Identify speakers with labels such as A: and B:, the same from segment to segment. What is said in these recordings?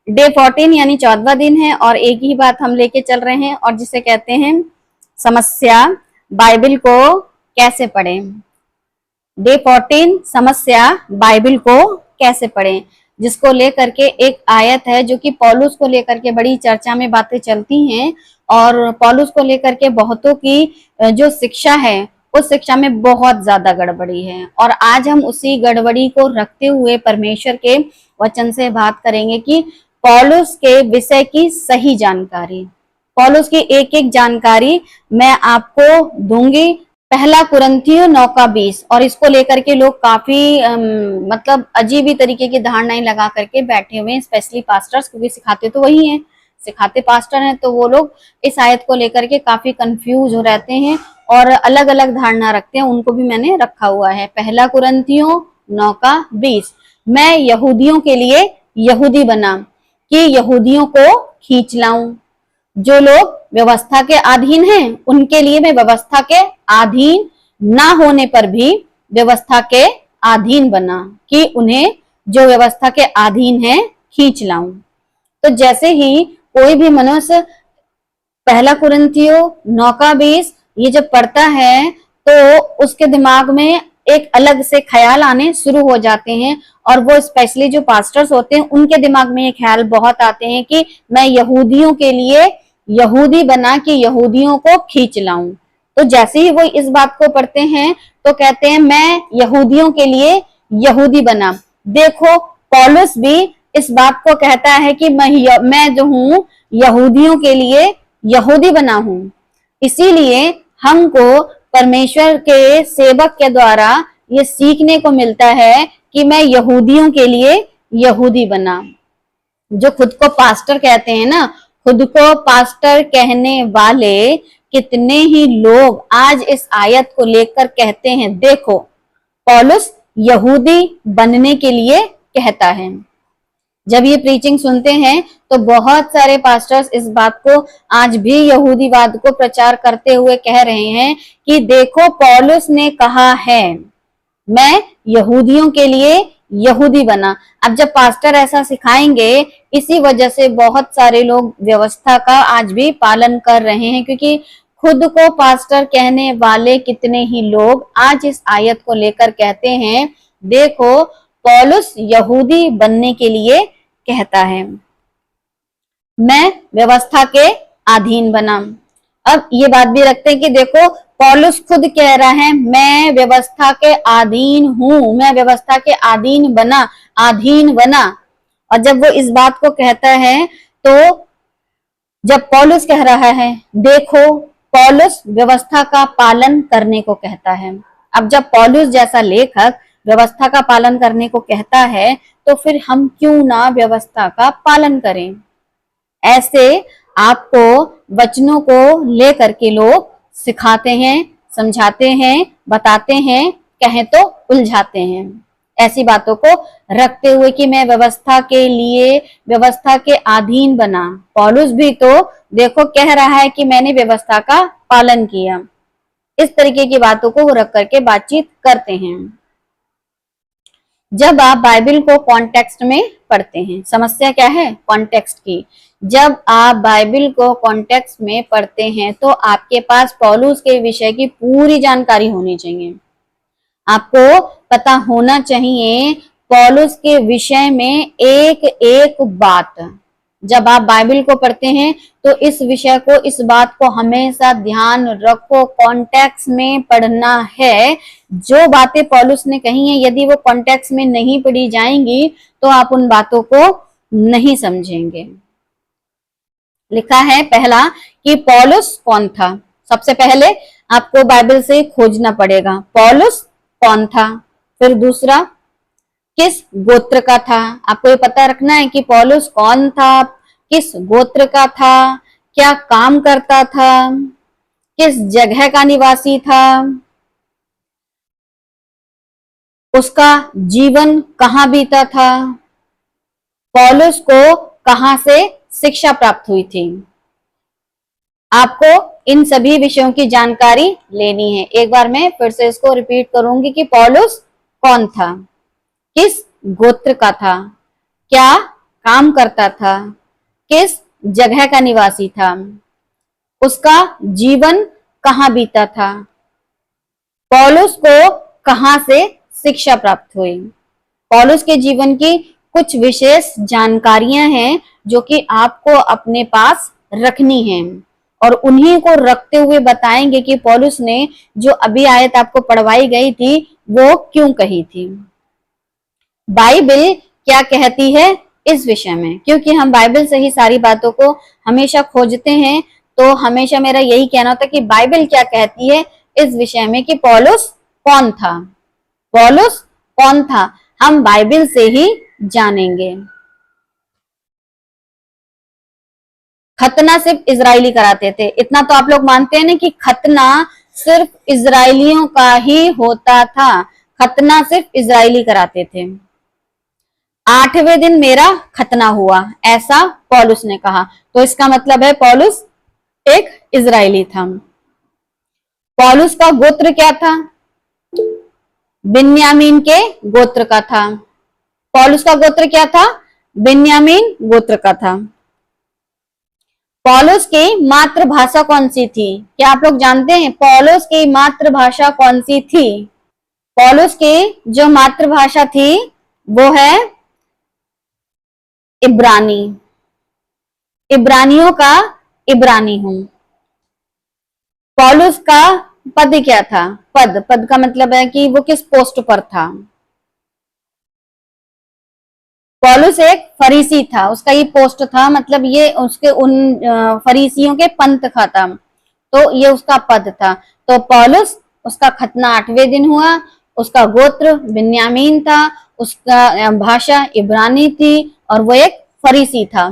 A: Day 14 यानी 14वां दिन है और एक ही बात हम लेके चल रहे हैं और जिसे कहते हैं समस्या, बाइबल को कैसे पढ़ें। डे 14 समस्या, बाइबल को कैसे पढ़ें, जिसको लेकर के एक आयत है जो कि पौलुस को लेकर के बड़ी चर्चा में बातें चलती हैं और पौलुस को लेकर के बहुतों की जो शिक्षा है उस शिक्षा में बहुत ज्यादा गड़बड़ी है। और आज हम उसी गड़बड़ी को रखते हुए परमेश्वर के वचन से बात करेंगे कि पौलुस के विषय की सही जानकारी, पौलुस की एक एक जानकारी मैं आपको दूंगी। पहला कुरिन्थियों 9:20 और इसको लेकर के लोग काफी मतलब अजीब ही तरीके की धारणाएं लगा करके बैठे हुए हैं, स्पेशली पास्टर्स, क्योंकि सिखाते तो वही हैं, सिखाते पास्टर हैं, तो वो लोग इस आयत को लेकर के काफी कंफ्यूज हो रहते हैं और अलग अलग धारणा रखते हैं। उनको भी मैंने रखा हुआ है। पहला कुरिन्थियों 9:20, मैं यहूदियों के लिए यहूदी बना कि यहूदियों को खींच लाऊं। जो लोग व्यवस्था के अधीन हैं उनके लिए मैं व्यवस्था के अधीन ना होने पर भी व्यवस्था के अधीन बना कि उन्हें जो व्यवस्था के अधीन है खींच लाऊं। तो जैसे ही कोई भी मनुष्य पहला कुरिन्थियों 9:20 ये जब पढ़ता है तो उसके दिमाग में एक अलग से ख्याल आने शुरू हो जाते हैं और वो स्पेशली जो पास्टर्स होते हैं उनके दिमाग में ये ख्याल बहुत आते हैं कि मैं यहूदियों के लिए यहूदी बना कि यहूदियों को खींच लाऊं। तो जैसे ही वो इस बात को पढ़ते हैं तो कहते हैं मैं यहूदियों के लिए यहूदी बना। देखो पौलुस भी इस बात को कहता है कि मैं जो हूं यहूदियों के लिए यहूदी बना हूं। इसीलिए हमको परमेश्वर के सेवक के द्वारा ये सीखने को मिलता है कि मैं यहूदियों के लिए यहूदी बना। जो खुद को पास्टर कहते हैं ना, खुद को पास्टर कहने वाले कितने ही लोग आज इस आयत को लेकर कहते हैं देखो पौलुस यहूदी बनने के लिए कहता है। जब ये प्रीचिंग सुनते हैं तो बहुत सारे पास्टर्स इस बात को आज भी यहूदीवाद को प्रचार करते हुए कह रहे हैं कि देखो पौलुस ने कहा है मैं यहूदियों के लिए यहूदी बना। अब जब पास्टर ऐसा सिखाएंगे इसी वजह से बहुत सारे लोग व्यवस्था का आज भी पालन कर रहे हैं, क्योंकि खुद को पास्टर कहने वाले कितने ही लोग आज इस आयत को लेकर कहते हैं देखो पौलुस यहूदी बनने के लिए कहता है, मैं व्यवस्था के अधीन बना। अब ये बात भी रखते हैं कि देखो पौलुस खुद कह रहा है मैं व्यवस्था के अधीन हूं, मैं व्यवस्था के अधीन बना। और जब वो इस बात को कहता है तो जब पौलुस कह रहा है देखो पौलुस व्यवस्था का पालन करने को कहता है। अब जब पौलुस जैसा लेखक व्यवस्था का पालन करने को कहता है तो फिर हम क्यों ना व्यवस्था का पालन करें। ऐसे आपको वचनों को लेकर के लोग सिखाते हैं, समझाते हैं, बताते हैं, कहें तो उलझाते हैं। ऐसी बातों को रखते हुए कि मैं व्यवस्था के लिए व्यवस्था के अधीन बना। पौलुस भी तो देखो कह रहा है कि मैंने व्यवस्था का पालन किया। इस तरीके की बातों को वो रख करके बातचीत करते हैं। जब आप बाइबल को कॉन्टेक्स्ट में पढ़ते हैं, समस्या क्या है कॉन्टेक्स्ट की, जब आप बाइबल को कॉन्टेक्स्ट में पढ़ते हैं तो आपके पास पौलुस के विषय की पूरी जानकारी होनी चाहिए। आपको पता होना चाहिए पौलुस के विषय में एक एक बात। जब आप बाइबल को पढ़ते हैं तो इस विषय को, इस बात को हमेशा ध्यान रखो, कॉन्टेक्स्ट में पढ़ना है। जो बातें पौलुस ने कही हैं यदि वो कॉन्टेक्स्ट में नहीं पढ़ी जाएंगी तो आप उन बातों को नहीं समझेंगे। लिखा है पहला कि पौलुस कौन था। सबसे पहले आपको बाइबल से खोजना पड़ेगा पौलुस कौन था। फिर दूसरा किस गोत्र का था। आपको ये पता रखना है कि पौलुस कौन था, किस गोत्र का था, क्या काम करता था, किस जगह का निवासी था, उसका जीवन कहाँ बीता था, पौलुस को कहां से शिक्षा प्राप्त हुई थी। आपको इन सभी विषयों की जानकारी लेनी है। एक बार मैं फिर से इसको रिपीट करूंगी कि पौलुस कौन था, किस गोत्र का था, क्या काम करता था, किस जगह का निवासी था, उसका जीवन कहाँ बीता था, पौलुस को कहाँ से शिक्षा प्राप्त हुई। पौलुस के जीवन की कुछ विशेष जानकारियां हैं जो कि आपको अपने पास रखनी है और उन्हीं को रखते हुए बताएंगे कि पौलुस ने जो अभी आयत आपको पढ़वाई गई थी वो क्यों कही थी। बाइबल क्या कहती है इस विषय में, क्योंकि हम बाइबल से ही सारी बातों को हमेशा खोजते हैं, तो हमेशा मेरा यही कहना होता है कि बाइबल क्या कहती है इस विषय में कि पौलुस कौन था, पौलुस कौन था, हम बाइबल से ही जानेंगे। खतना सिर्फ इजरायली कराते थे, इतना तो आप लोग मानते हैं ना कि खतना सिर्फ इजरायलियों का ही होता था, खतना सिर्फ इजरायली कराते थे। 8वें दिन मेरा खतना हुआ, ऐसा पौलुस ने कहा, तो इसका मतलब है पौलुस एक इजरायली था। पौलुस का गोत्र क्या था, बिन्यामीन के गोत्र का था। पौलुस का गोत्र क्या था, बिन्यामीन गोत्र का था। पौलुस की मातृभाषा कौन सी थी, क्या आप लोग जानते हैं पौलुस की मातृभाषा कौन सी थी। पौलुस की जो मातृभाषा थी वो है इब्रानी, इब्रानियों का इब्रानी हूं। पौलुस का पद क्या था, पद, पद का मतलब है कि वो किस पोस्ट पर था। पौलुस एक फरीसी था, उसका ये पोस्ट था, मतलब ये उसके उन फरीसियों के पंथ का था, तो ये उसका पद था। तो पौलुस, उसका खतना 8वें दिन हुआ, उसका गोत्र बिन्यामीन था, उसका भाषा इब्रानी थी और वो एक फरीसी था।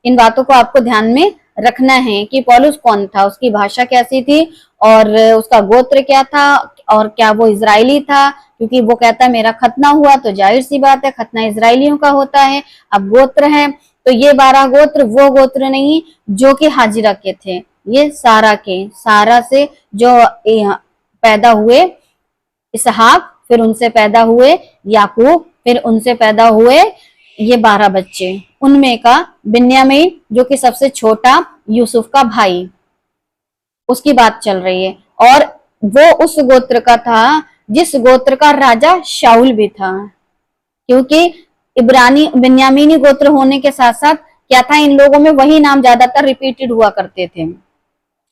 A: इन बातों को आपको ध्यान में रखना है कि पौलुस कौन था, उसकी भाषा कैसी थी और उसका गोत्र क्या था और क्या वो इजरायली था, क्योंकि वो कहता है मेरा खतना हुआ, तो जाहिर सी बात है खतना इजरायलियों का होता है। अब गोत्र है तो ये 12 गोत्र वो गोत्र नहीं जो कि हाजिरा के थे, ये सारा के, सारा से जो पैदा हुए इसहाक, फिर उनसे पैदा हुए याकूब, फिर उनसे पैदा हुए ये 12 बच्चे, उनमें का बिन्यामीन जो कि सबसे छोटा यूसुफ का भाई, उसकी बात चल रही है। और वो उस गोत्र का था जिस गोत्र का राजा शाऊल भी था, क्योंकि इब्रानी बिन्यामीनी गोत्र होने के साथ साथ क्या था, इन लोगों में वही नाम ज्यादातर रिपीटेड हुआ करते थे,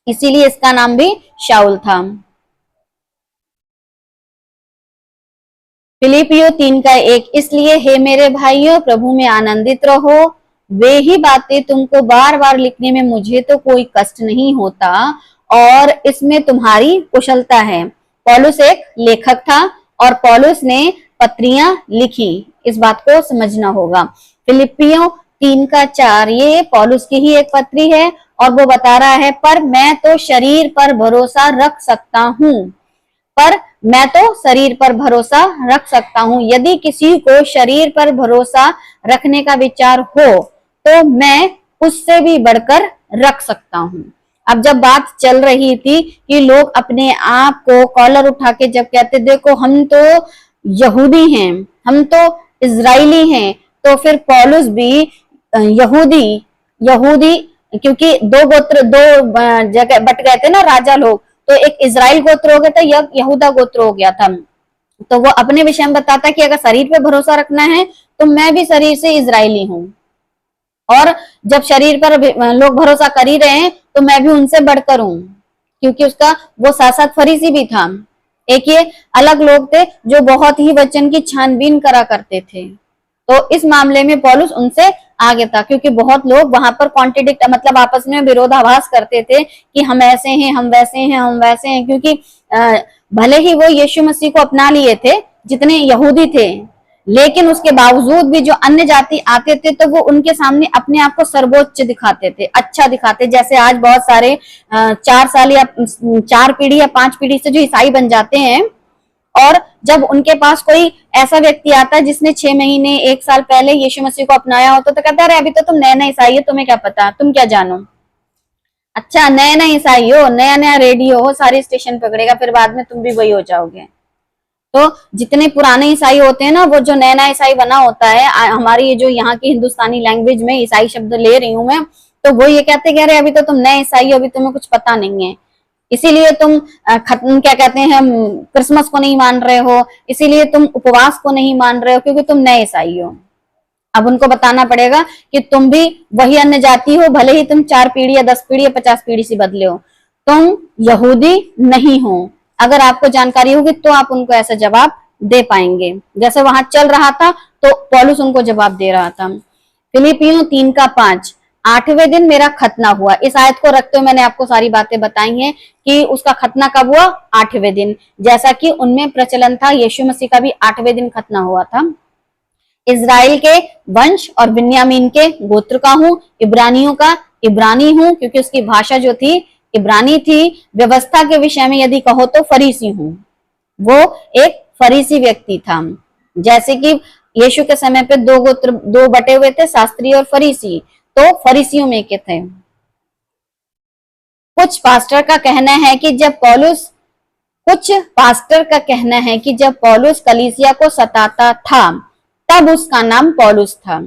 A: इसीलिए इसका नाम भी शाऊल था। फिलिपियो 3:1, इसलिए हे मेरे भाइयों प्रभु में आनंदित रहो, वे ही बातें तुमको बार बार लिखने में मुझे तो कोई कष्ट नहीं होता और इसमें तुम्हारी कुशलता है। पौलुस एक लेखक था और पौलुस ने पत्रियां लिखी, इस बात को समझना होगा। फिलिपियो 3:4 ये पौलुस की ही एक पत्री है और वो बता रहा है, पर मैं तो शरीर पर भरोसा रख सकता हूँ, पर मैं तो शरीर पर भरोसा रख सकता हूँ, यदि किसी को शरीर पर भरोसा रखने का विचार हो तो मैं उससे भी बढ़कर रख सकता हूँ। अब जब बात चल रही थी कि लोग अपने आप को कॉलर उठा के जब कहते देखो हम तो यहूदी हैं, हम तो इजरायली हैं, तो फिर पौलुस भी यहूदी, यहूदी क्योंकि दो गोत्र, दो जगह बट गए थे ना राजा लोग, तो एक इजराइल गोत्र हो गया था, एक यहूदा गोत्र हो गया था। तो वो अपने विषय में बताता कि अगर शरीर पे भरोसा रखना है तो मैं भी शरीर से इजरायली हूँ, और जब शरीर पर लोग भरोसा कर ही रहे हैं तो मैं भी उनसे बढ़कर हूँ, क्योंकि उसका वो साथ साथ फरीसी भी था। एक ये अलग लोग थे जो बहुत ही वचन की छानबीन करा करते थे, तो इस मामले में पौलुस उनसे आगे था, क्योंकि बहुत लोग वहां पर कॉन्ट्रडिक्ट मतलब आपस में विरोधाभास करते थे कि हम ऐसे हैं, हम वैसे हैं, हम वैसे हैं, क्योंकि भले ही वो यीशु मसीह को अपना लिए थे जितने यहूदी थे, लेकिन उसके बावजूद भी जो अन्य जाति आते थे तो वो उनके सामने अपने आप को सर्वोच्च दिखाते थे, अच्छा दिखाते, जैसे आज बहुत सारे 4 साल या 4 पीढ़ी या 5 पीढ़ी से जो ईसाई बन जाते हैं, और जब उनके पास कोई ऐसा व्यक्ति आता है जिसने 6 महीने 1 साल पहले यीशु मसीह को अपनाया होता तो कहता है अभी तो तुम नया नया ईसाई हो, तुम्हें क्या पता, तुम क्या जानो। अच्छा नया नया ईसाई हो, नया नया रेडियो हो, सारे स्टेशन पकड़ेगा, फिर बाद में तुम भी वही हो जाओगे। तो जितने पुराने ईसाई होते हैं ना, वो जो नया नया ईसाई बना होता है, हमारी ये जो यहाँ की हिंदुस्तानी लैंग्वेज में ईसाई शब्द ले रही हूं मैं, तो वो ये कहते हैं कि अरे अभी तो तुम नए ईसाई हो, अभी तुम्हें कुछ पता नहीं है, इसीलिए तुम खत्म क्या कहते हैं, हम क्रिसमस को नहीं मान रहे हो, इसीलिए तुम उपवास को नहीं मान रहे हो, क्योंकि तुम नए ईसाई हो। अब उनको बताना पड़ेगा कि तुम भी वही अन्य जाति हो, भले ही तुम 4 पीढ़ी या 10 पीढ़ी या 50 पीढ़ी से बदले हो, तुम यहूदी नहीं हो। अगर आपको जानकारी होगी तो आप उनको ऐसा जवाब दे पाएंगे, जैसे वहां चल रहा था तो पौलुस उनको जवाब दे रहा था। फिलिपियों 3:5, 8वें दिन मेरा खतना हुआ। इस आयत को रखते हुए मैंने आपको सारी बातें बताई हैं कि उसका खतना कब हुआ, 8वें दिन, जैसा कि उनमें प्रचलन था, यीशु मसीह का भी 8वें दिन खतना हुआ था। इजराइल के वंश और बिन्यामीन के गोत्र का हूं, इब्रानियों का इब्रानी हूं, क्योंकि उसकी भाषा जो थी इब्रानी थी। व्यवस्था के विषय में यदि कहो तो फरीसी हूं। वो एक फरीसी व्यक्ति था, जैसे कि यीशु के समय पे 2 गोत्र 2 बटे हुए थे, शास्त्री और फरीसी, तो फरीसियों में के थे। कुछ पास्टर का कहना है कि जब पौलुस कलीसिया को सताता था तब उसका नाम पौलुस था।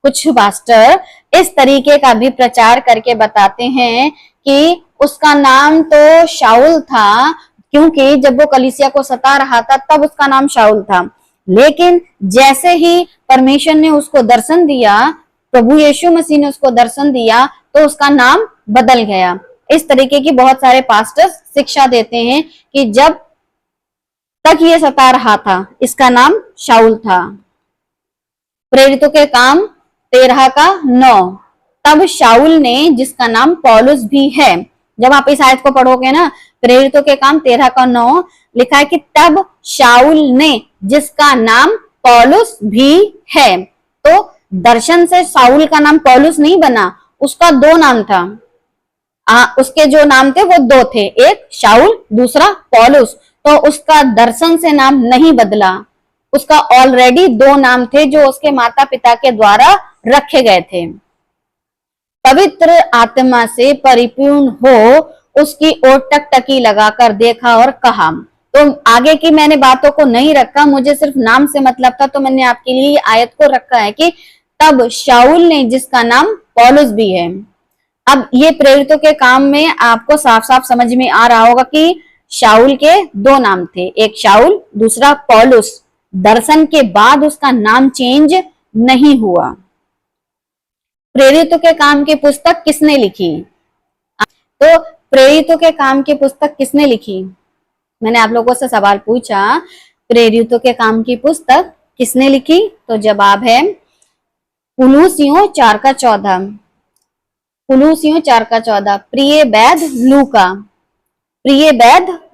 A: कुछ पास्टर इस तरीके का भी प्रचार करके बताते हैं कि उसका नाम तो शाऊल था, क्योंकि जब वो कलीसिया को सता रहा था तब उसका नाम शाऊल था, लेकिन जैसे ही परमेश्वर ने उसको दर्शन दिया, प्रभु यीशु मसीह ने उसको दर्शन दिया, तो उसका नाम बदल गया। इस तरीके की बहुत सारे पास्टर्स शिक्षा देते हैं कि जब तक ये सता रहा था इसका नाम शाऊल था। प्रेरितों के काम 13:9, तब शाऊल ने, जिसका नाम पौलुस भी है, जब आप इस आयत को पढ़ोगे ना, प्रेरितों के काम 13:9 लिखा है कि तब शाऊल ने, जिसका नाम पौलुस भी है। तो दर्शन से शाऊल का नाम पौलुस नहीं बना, उसका 2 नाम था। उसके जो नाम थे वो 2 थे, एक शाऊल, दूसरा पौलुस। तो उसका दर्शन से नाम नहीं बदला, उसका ऑलरेडी 2 नाम थे जो उसके माता पिता के द्वारा रखे गए थे। पवित्र आत्मा से परिपूर्ण हो उसकी ओर टकटकी लगाकर देखा और कहा। तो आगे की मैंने बातों को नहीं रखा, मुझे सिर्फ नाम से मतलब था, तो मैंने आपके लिए आयत को रखा है कि तब शाऊल ने, जिसका नाम पौलुस भी है। अब ये प्रेरितों के काम में आपको साफ साफ समझ में आ रहा होगा कि शाऊल के 2 नाम थे, एक शाऊल, दूसरा पौलुस। दर्शन के बाद उसका नाम चेंज नहीं हुआ। प्रेरितों के काम की पुस्तक किसने लिखी? तो प्रेरितों के काम की पुस्तक किसने लिखी? मैंने आप लोगों से सवाल पूछा, प्रेरितों के काम की पुस्तक किसने लिखी? तो जवाब है कुलुसियों 4:14। कुलुसियों 4:14, प्रिय वैद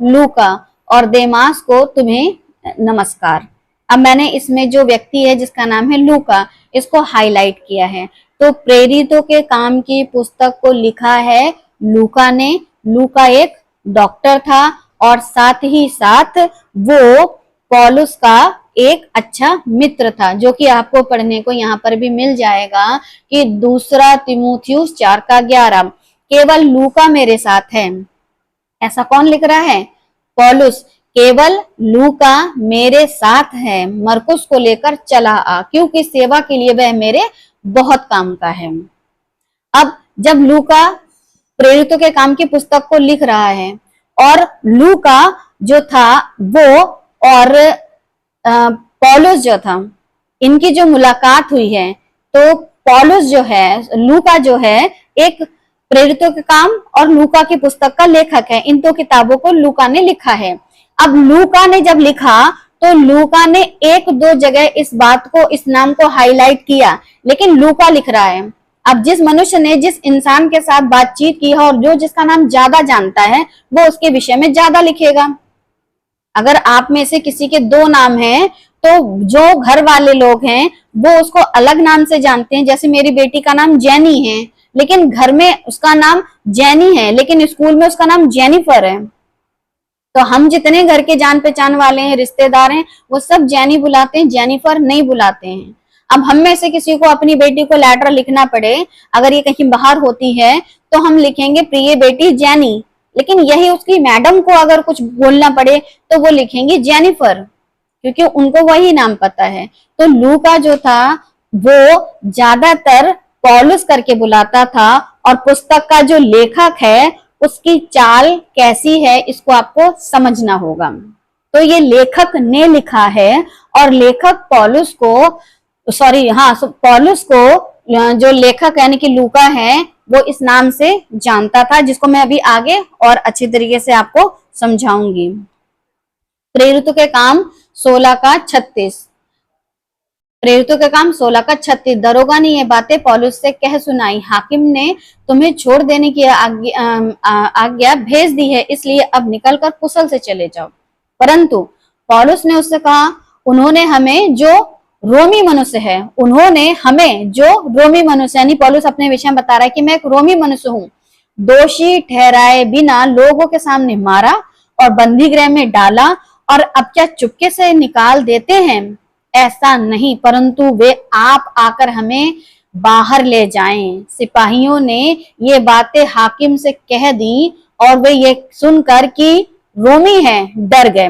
A: लूका और देमास को तुम्हें नमस्कार। अब मैंने इसमें जो व्यक्ति है जिसका नाम है लूका, इसको हाईलाइट किया है। तो प्रेरितों के काम की पुस्तक को लिखा है लूका ने। लूका एक डॉक्टर था और साथ ही साथ वो पौलुस का एक अच्छा मित्र था, जो कि आपको पढ़ने को यहाँ पर भी मिल जाएगा कि 2 तीमुथियुस 4:11, केवल लूका मेरे साथ है। ऐसा कौन लिख रहा है? पौलुस। केवल लूका मेरे साथ है, मरकुस को लेकर चला आ, क्योंकि सेवा के लिए वह मेरे बहुत काम का है। अब जब लूका प्रेरितों के काम की पुस्तक को लिख रहा है और लूका जो था वो और पौलुस जो था, इनकी जो मुलाकात हुई है, तो पौलुस जो है, लूका जो है, एक प्रेरितों के काम और लूका की पुस्तक का लेखक है। इन 2 किताबों को लूका ने लिखा है। अब लूका ने जब लिखा तो लूका ने 1-2 जगह इस बात को, इस नाम को हाईलाइट किया, लेकिन लूका लिख रहा है। अब जिस मनुष्य ने जिस इंसान के साथ बातचीत की है और जो जिसका नाम ज्यादा जानता है, वो उसके विषय में ज्यादा लिखेगा। अगर आप में से किसी के 2 नाम हैं, तो जो घर वाले लोग हैं वो उसको अलग नाम से जानते हैं। जैसे मेरी बेटी का नाम जैनी है, लेकिन घर में उसका नाम जैनी है, लेकिन स्कूल में उसका नाम जेनिफर है। तो हम जितने घर के जान पहचान वाले हैं, रिश्तेदार हैं, वो सब जैनी बुलाते हैं, जेनिफर नहीं बुलाते हैं। अब हम में से किसी को अपनी बेटी को लेटर लिखना पड़े, अगर ये कहीं बाहर होती है, तो हम लिखेंगे प्रिय बेटी जैनी, लेकिन यही उसकी मैडम को अगर कुछ बोलना पड़े तो वो लिखेंगे जेनिफर। क्योंकि उनको वही नाम पता है। तो लूका जो था वो ज्यादातर पौलुस करके बुलाता था, और पुस्तक का जो लेखक है उसकी चाल कैसी है इसको आपको समझना होगा। तो ये लेखक ने लिखा है, और लेखक पौलुस को, पौलुस को जो लेखक यानी कि लूका है वो इस नाम से जानता था, जिसको मैं अभी आगे और अच्छी तरीके से आपको समझाऊंगी। प्रेरितों के काम 16 का 36। प्रेरितों के काम 16 का 36। दरोगा ने ये बातें पौलुस से कह सुनाई। हाकिम ने तुम्हें छोड़ देने की आज्ञा भेज दी है, इसलिए अब निकलकर कुशल से चले जाओ। परंतु पौलुस ने उससे कहा, उन्होंने हमें जो रोमी मनुष्य है, उन्होंने हमें जो रोमी मनुष्य, यानी पौलुस अपने विषय में बता रहा है कि मैं एक रोमी मनुष्य हूँ, दोषी ठहराए बिना लोगों के सामने मारा और बंदी गृह में डाला, और अब क्या चुपके से निकाल देते हैं? ऐसा नहीं, परंतु वे आप आकर हमें बाहर ले जाएं। सिपाहियों ने ये बातें हाकिम से कह दी, और वे ये सुनकर कि रोमी है डर गए।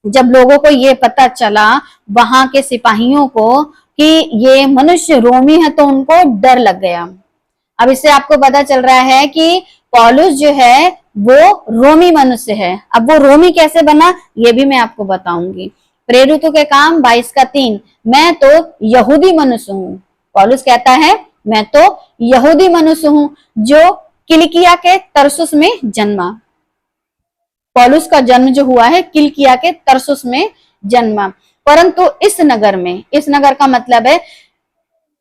A: जब लोगों को ये पता चला, वहां के सिपाहियों को, कि ये मनुष्य रोमी है, तो उनको डर लग गया। अब इससे आपको पता चल रहा है कि पौलुस जो है वो रोमी मनुष्य है। अब वो रोमी कैसे बना ये भी मैं आपको बताऊंगी। प्रेरितों के काम 22 का 3। मैं तो यहूदी मनुष्य हूँ। पौलुस कहता है मैं तो यहूदी मनुष्य हूँ, जो किलिकिया के तरसुस में जन्मा। पौलुस का जन्म जो हुआ है किलिकिया के तरसुस में जन्मा, परंतु इस नगर में, इस नगर का मतलब है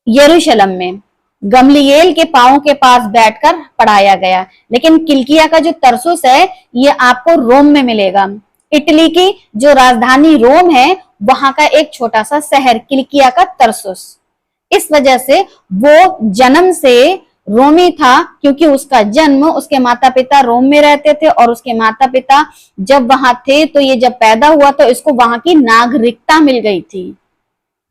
A: यरूशलेम में, गमलीएल के पांव के पास बैठकर पढ़ाया गया। लेकिन किलिकिया का जो तरसुस है ये आपको रोम में मिलेगा। इटली की जो राजधानी रोम है वहां का एक छोटा सा शहर किलिकिया का तरसुस। इस वजह से वो जन्म से रोमी था, क्योंकि उसका जन्म, उसके माता पिता रोम में रहते थे, और उसके माता पिता जब वहां थे तो ये जब पैदा हुआ तो इसको वहां की नागरिकता मिल गई थी,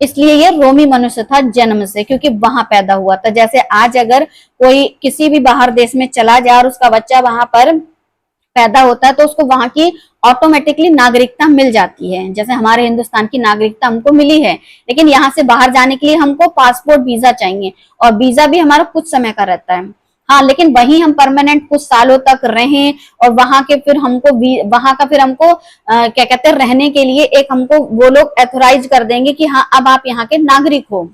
A: इसलिए ये रोमी मनुष्य था जन्म से, क्योंकि वहां पैदा हुआ था। जैसे आज अगर कोई किसी भी बाहर देश में चला जाए और उसका बच्चा वहां पर पैदा होता है तो उसको वहां की ऑटोमेटिकली नागरिकता मिल जाती है। जैसे हमारे हिंदुस्तान की नागरिकता हमको मिली है, लेकिन यहाँ से बाहर जाने के लिए हमको पासपोर्ट वीजा चाहिए, और वीजा भी हमारा कुछ समय का रहता है। हाँ, लेकिन वहीं हम परमानेंट कुछ सालों तक रहें, और वहां के फिर हमको वहां का फिर हमको क्या कहते हैं, रहने के लिए एक हमको वो लोग एथोराइज कर देंगे कि हाँ अब आप यहाँ के नागरिक हो।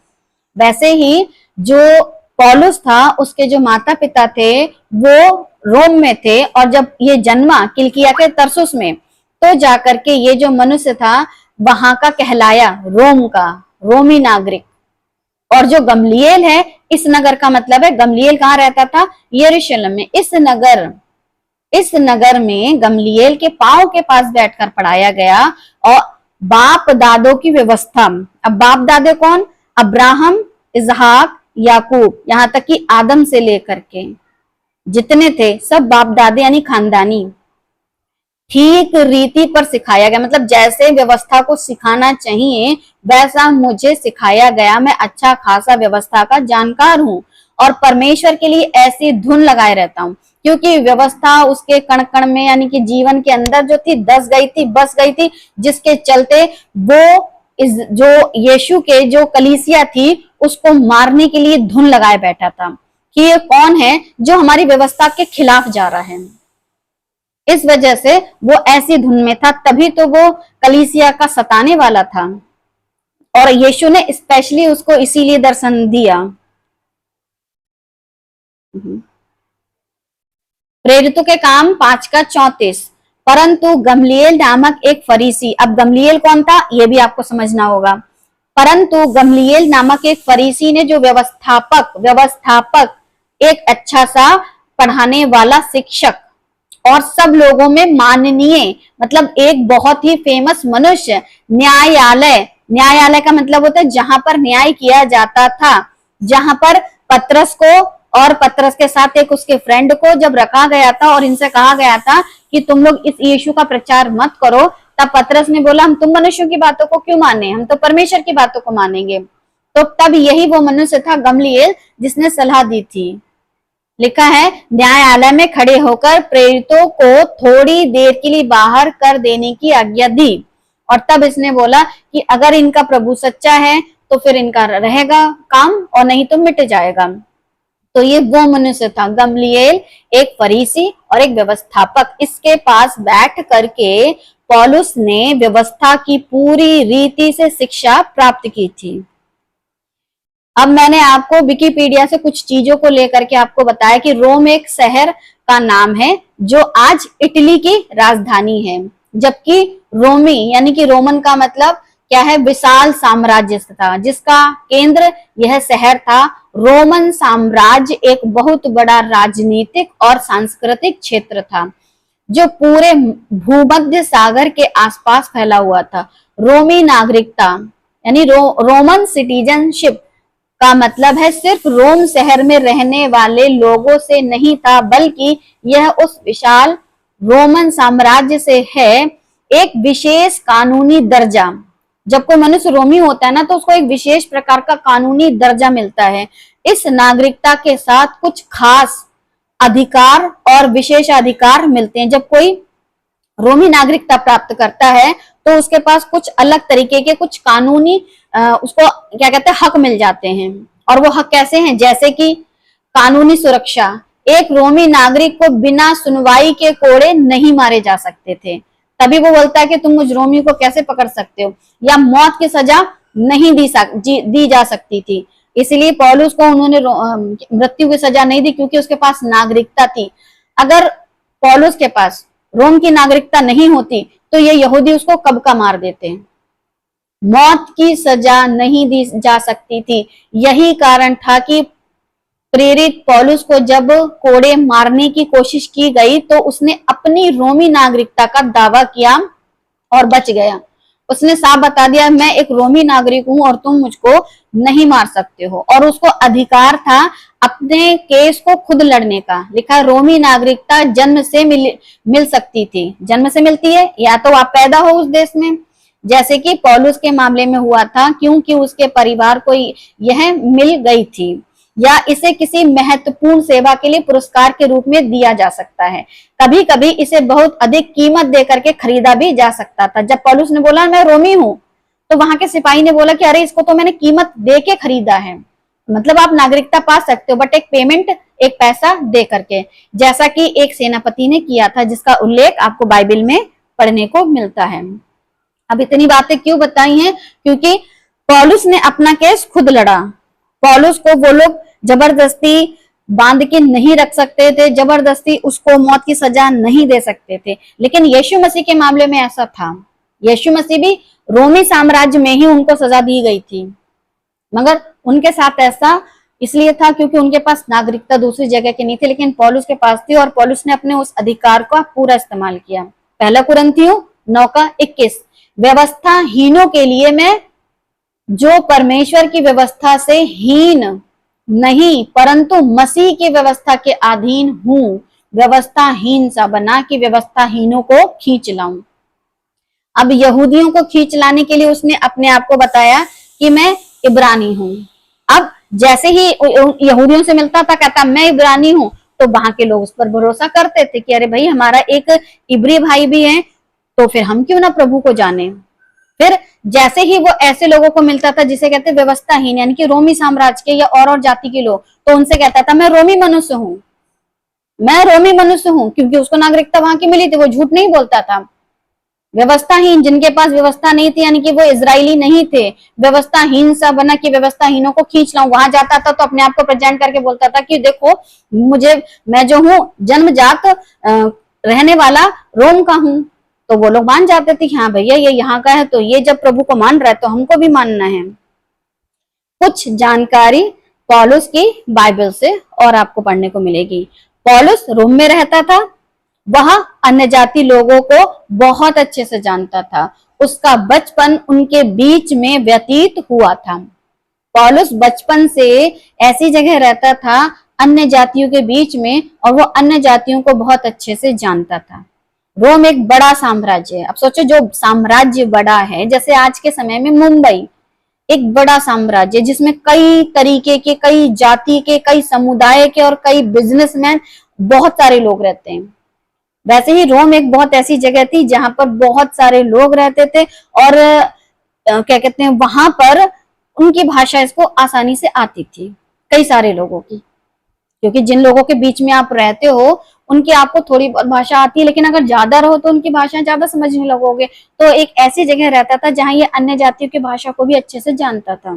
A: वैसे ही जो पौलुस था उसके जो माता पिता थे वो रोम में थे, और जब ये जन्मा किलिकिया के तरसुस में, तो जाकर के ये जो मनुष्य था वहां का कहलाया रोम का, रोमी नागरिक। और जो गमलीएल है, इस नगर का मतलब है, गमलीएल कहाँ रहता था? यरूशलेम में। इस नगर में गमलीएल के पांव के पास बैठकर पढ़ाया गया, और बाप दादों की व्यवस्था। अब बाप दादे कौन? अब्राहम, इसहाक, याकूब, यहाँ तक कि आदम से लेकर के जितने थे सब बाप दादे यानी खानदानी, ठीक रीति पर सिखाया गया। मतलब जैसे व्यवस्था को सिखाना चाहिए वैसा मुझे सिखाया गया। मैं अच्छा खासा व्यवस्था का जानकार हूँ, और परमेश्वर के लिए ऐसी धुन लगाए रहता हूँ, क्योंकि व्यवस्था उसके कण कण में यानी कि जीवन के अंदर जो थी बस गई थी, जिसके चलते वो जो यीशु के जो कलीसिया थी उसको मारने के लिए धुन लगाए बैठा था कि ये कौन है जो हमारी व्यवस्था के खिलाफ जा रहा है। इस वजह से वो ऐसी धुन में था, तभी तो वो कलीसिया का सताने वाला था, और यीशु ने स्पेशली उसको इसीलिए दर्शन दिया। प्रेरितों के काम 5 का 34। परंतु गमलीएल नामक एक फरीसी, अब गमलीएल कौन था ये भी आपको समझना होगा। परंतु गमलीएल नामक एक फरीसी ने, जो व्यवस्थापक एक अच्छा सा पढ़ाने वाला शिक्षक और सब लोगों में माननीय, मतलब एक बहुत ही फेमस मनुष्य, न्यायालय का मतलब होता है जहां पर न्याय किया जाता था, जहां पर पतरस को और पतरस के साथ एक उसके फ्रेंड को जब रखा गया था और इनसे कहा गया था कि तुम लोग इस यीशु का प्रचार मत करो, तब पतरस ने बोला हम तुम मनुष्यों की बातों को क्यों माने, हम तो परमेश्वर की बातों को मानेंगे। तो तब यही वो मनुष्य था गमलीएल जिसने सलाह दी थी। लिखा है, न्यायालय में खड़े होकर प्रेरितों को थोड़ी देर के लिए बाहर कर देने की आज्ञा दी। और तब इसने बोला कि अगर इनका प्रभु सच्चा है तो फिर इनका रहेगा काम और नहीं तो मिट जाएगा। तो ये वो मनुष्य था गमलीएल, एक फरीसी और एक व्यवस्थापक। इसके पास बैठ करके पौलुस ने व्यवस्था की पूरी रीति से शिक्षा प्राप्त की थी। अब मैंने आपको विकिपीडिया से कुछ चीजों को लेकर के आपको बताया कि रोम एक शहर का नाम है जो आज इटली की राजधानी है, जबकि रोमी यानी कि रोमन का मतलब क्या है, विशाल साम्राज्य था, जिसका केंद्र यह शहर था। रोमन साम्राज्य एक बहुत बड़ा राजनीतिक और सांस्कृतिक क्षेत्र था जो पूरे भूमध्य सागर के आसपास फैला हुआ था। रोमी नागरिकता यानी रोमन सिटीजनशिप का मतलब है सिर्फ रोम शहर में रहने वाले लोगों से नहीं था, बल्कि यह उस विशाल रोमन साम्राज्य से है एक विशेष कानूनी दर्जा। जब कोई मनुष्य रोमी होता है ना तो उसको एक विशेष प्रकार का कानूनी दर्जा मिलता है। इस नागरिकता के साथ कुछ खास अधिकार और विशेषाधिकार मिलते हैं। जब कोई रोमी नागरिकता प्राप्त करता है तो उसके पास कुछ अलग तरीके के कुछ कानूनी उसको क्या कहते हैं, हक मिल जाते हैं। और वो हक कैसे हैं, जैसे कि कानूनी सुरक्षा। एक रोमी नागरिक को बिना सुनवाई के कोड़े नहीं मारे जा सकते थे। तभी वो बोलता है कि तुम मुझ रोमी को कैसे पकड़ सकते हो, या मौत की सजा नहीं दी जा सकती थी। इसलिए पौलुस को उन्होंने मृत्यु की सजा नहीं दी, क्योंकि उसके पास नागरिकता थी। अगर पौलुस के पास रोम की नागरिकता नहीं होती तो ये यहूदी उसको कब का मार देते। मौत की सजा नहीं दी जा सकती थी। यही कारण था कि प्रेरित पौलुस को जब कोड़े मारने की कोशिश की गई तो उसने अपनी रोमी नागरिकता का दावा किया और बच गया। उसने साफ बता दिया, मैं एक रोमी नागरिक हूं और तुम मुझको नहीं मार सकते हो। और उसको अधिकार था अपने केस को खुद लड़ने का। लिखा है रोमी नागरिकता जन्म से मिल सकती थी। जन्म से मिलती है या तो आप पैदा हो उस देश में, जैसे कि पौलुस के मामले में हुआ था, क्योंकि उसके परिवार को यह मिल गई थी, या इसे किसी महत्वपूर्ण सेवा के लिए पुरस्कार के रूप में दिया जा सकता है। कभी कभी इसे बहुत अधिक कीमत देकर के खरीदा भी जा सकता था। जब पौलुस ने बोला मैं रोमी हूं तो वहां के सिपाही ने बोला कि अरे इसको तो मैंने कीमत दे के खरीदा है। मतलब आप नागरिकता पा सकते हो बट एक पेमेंट, एक पैसा दे करके, जैसा कि एक सेनापति ने किया था, जिसका उल्लेख आपको बाइबल में पढ़ने को मिलता है। अब इतनी बातें क्यों बताई हैं, क्योंकि पौलुस ने अपना केस खुद लड़ा। पौलुस को वो लोग जबरदस्ती बांध के नहीं रख सकते थे, जबरदस्ती उसको मौत की सजा नहीं दे सकते थे। लेकिन यीशु मसीह के मामले में ऐसा था। यीशु मसीह भी रोमी साम्राज्य में ही उनको सजा दी गई थी, मगर उनके साथ ऐसा इसलिए था क्योंकि उनके पास नागरिकता दूसरी जगह की नहीं थी, लेकिन पौलुस के पास थी और पौलुस ने अपने उस अधिकार का पूरा इस्तेमाल किया। पहला कुरिन्थियों 9:21, व्यवस्थाहीनों के लिए मैं जो परमेश्वर की व्यवस्था से हीन नहीं परंतु मसीह की व्यवस्था के अधीन हूं, व्यवस्थाहीन सा बना कि व्यवस्थाहीनों को खींच लाऊं। अब यहूदियों को खींच लाने के लिए उसने अपने आप को बताया कि मैं इब्रानी हूं। अब जैसे ही यहूदियों से मिलता था कहता मैं इब्रानी हूं, तो वहां के लोग उस पर भरोसा करते थे कि अरे भाई हमारा एक इब्री भाई भी है, तो फिर हम क्यों ना प्रभु को जाने। फिर जैसे ही वो ऐसे लोगों को मिलता था जिसे कहते व्यवस्थाहीन यानी कि रोमी साम्राज्य के या और जाति के लोग, तो उनसे कहता था मैं रोमी मनुष्य हूं, मैं रोमी मनुष्य हूं, क्योंकि उसको नागरिकता वहां की मिली थी, वो झूठ नहीं बोलता था। व्यवस्थाहीन जिनके पास व्यवस्था नहीं थी यानी कि वो इजरायली नहीं थे, व्यवस्थाहीन सा बना कि व्यवस्थाहीनों को खींच लाऊं। वहां जाता था तो अपने आप को प्रेजेंट करके बोलता था कि देखो मुझे, मैं जो हूँ जन्मजात रहने वाला रोम का हूं। तो वो लोग मान जाते थे कि हाँ भैया ये यहाँ का है, तो ये जब प्रभु को मान रहा है तो हमको भी मानना है। कुछ जानकारी पौलुस की बाइबल से और आपको पढ़ने को मिलेगी। पौलुस रोम में रहता था, वह अन्य जाति लोगों को बहुत अच्छे से जानता था, उसका बचपन उनके बीच में व्यतीत हुआ था। पौलुस बचपन से ऐसी जगह रहता था अन्य जातियों के बीच में, और वो अन्य जातियों को बहुत अच्छे से जानता था। रोम एक बड़ा साम्राज्य है। अब सोचो जो साम्राज्य बड़ा है, जैसे आज के समय में मुंबई एक बड़ा साम्राज्य जिसमें कई तरीके के, कई जाति के, कई समुदाय के और कई बिजनेसमैन, बहुत सारे लोग रहते हैं। वैसे ही रोम एक बहुत ऐसी जगह थी जहां पर बहुत सारे लोग रहते थे और क्या कहते हैं, वहां पर उनकी भाषा इसको आसानी से आती थी, कई सारे लोगों की, क्योंकि जिन लोगों के बीच में आप रहते हो उनकी आपको थोड़ी बहुत भाषा आती है, लेकिन अगर ज्यादा रहो तो उनकी भाषा ज्यादा समझने लगोगे। तो एक ऐसी जगह रहता था जहां ये अन्य जातियों की भाषा को भी अच्छे से जानता था।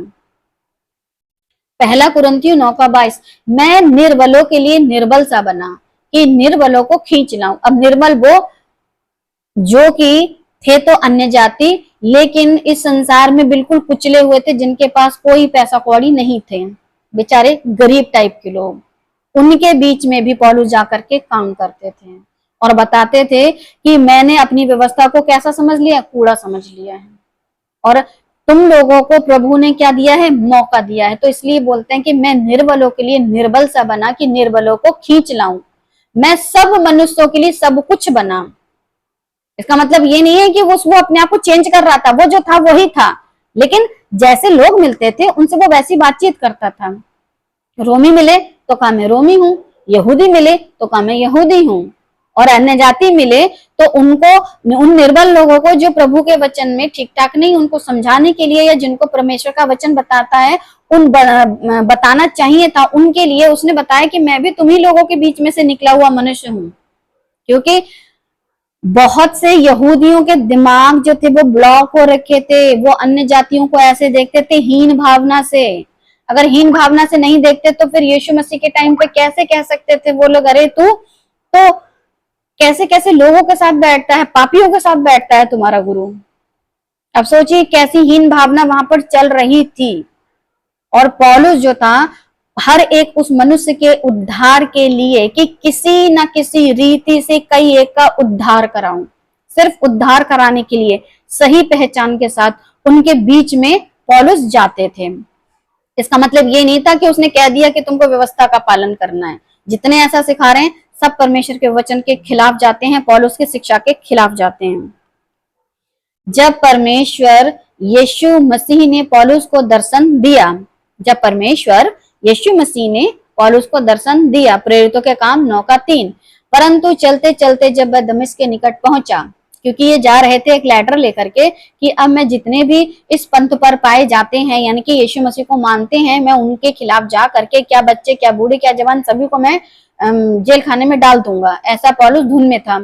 A: पहला कुरिन्थियों 9:22, मैं निर्बलों के लिए निर्बल सा बना कि निर्बलों को खींच लाऊं। अब निर्बल वो जो कि थे तो अन्य जाति, लेकिन इस संसार में बिल्कुल कुचले हुए थे, जिनके पास कोई पैसा कौड़ी नहीं थे, बेचारे गरीब टाइप के लोग, उनके बीच में भी पौलुस जाकर के काम करते थे और बताते थे कि मैंने अपनी व्यवस्था को कैसा समझ लिया, कूड़ा समझ लिया है, और तुम लोगों को प्रभु ने क्या दिया है, मौका दिया है। तो इसलिए बोलते हैं कि मैं निर्बलों के लिए निर्बल सा बना कि निर्बलों को खींच लाऊं, मैं सब मनुष्यों के लिए सब कुछ बना। इसका मतलब ये नहीं है कि वो अपने आप को चेंज कर रहा था, वो जो था वही था, लेकिन जैसे लोग मिलते थे उनसे वो वैसी बातचीत करता था। रोमी मिले तो कहा मैं रोमी हूं, यहूदी मिले तो कहा मैं यहूदी हूं, और अन्य जाति मिले तो उनको, उन निर्बल लोगों को जो प्रभु के वचन में ठीक ठाक नहीं, उनको समझाने के लिए, या जिनको परमेश्वर का वचन बताता है उन बताना चाहिए था, उनके लिए उसने बताया कि मैं भी तुम्ही लोगों के बीच में से निकला हुआ मनुष्य हूं। क्योंकि बहुत से यहूदियों के दिमाग जो थे वो ब्लॉक हो रखे थे, वो अन्य जातियों को ऐसे देखते थे हीन भावना से। अगर हीन भावना से नहीं देखते तो फिर यीशु मसीह के टाइम पे कैसे कह सकते थे वो लोग, अरे तू तो कैसे कैसे लोगों के साथ बैठता है, पापियों के साथ बैठता है तुम्हारा गुरु। अब सोचिए कैसी हीन भावना वहां पर चल रही थी। और पौलुस जो था हर एक उस मनुष्य के उद्धार के लिए कि किसी न किसी रीति से कई एक का उद्धार कराऊं, सिर्फ उद्धार कराने के लिए सही पहचान के साथ उनके बीच में पौलुस जाते थे। इसका मतलब ये नहीं था कि उसने कह दिया कि तुमको व्यवस्था का पालन करना है। जितने ऐसा सिखा रहे हैं सब परमेश्वर के वचन के खिलाफ जाते हैं, पौलुस की शिक्षा के खिलाफ जाते हैं। जब परमेश्वर यीशु मसीह ने पौलुस को दर्शन दिया, जब परमेश्वर यीशु मसीह ने पौलुस को दर्शन दिया, प्रेरितों के काम 9:3, परंतु चलते चलते जब वह दमिश्क के निकट पहुंचा, क्योंकि ये जा रहे थे एक लेटर लेकर के कि अब मैं जितने भी इस पंथ पर पाए जाते हैं, यानी कि यीशु मसीह को मानते हैं, मैं उनके खिलाफ जा करके क्या बच्चे क्या बूढ़े क्या जवान सभी को मैं जेल खाने में डाल दूंगा, ऐसा पौलुस धुन में था।